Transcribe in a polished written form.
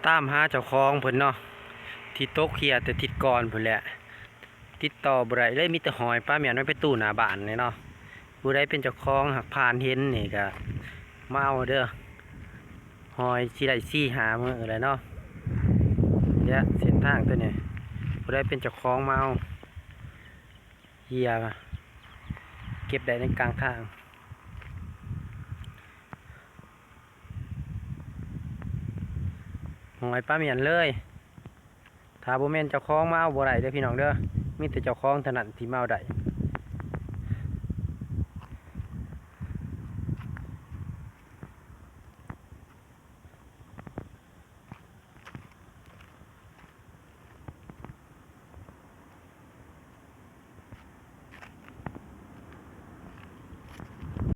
ตามหาเจ้าของเพิ่นเนาะที่โต๊ะเคลียร์แต่ทิศก่อนเพิ่นแหละติดต่อบ่ได้เลยมีแต่หอยป้าแม่นไว้ไปตู้หน้าบ้านนี่เนาะผู้ใดเป็นเจ้าของหากผ่านเห็นนี่ก็มาเอาเด้อหอยสิได้4-5 มื้อเลยเนาะเนี่ยเส้นทางตัวนี้ผู้ใดเป็นเจ้าของมาเอาเหยียบเก็บได้ในกลางทางหอยป้าแม่นเลยถ้าบ่แม่นเจ้าของมาเอาบ่ได้เด้อพี่น้องเด้อมีแต่เจ้าของเท่านั้นที่มาเอาได้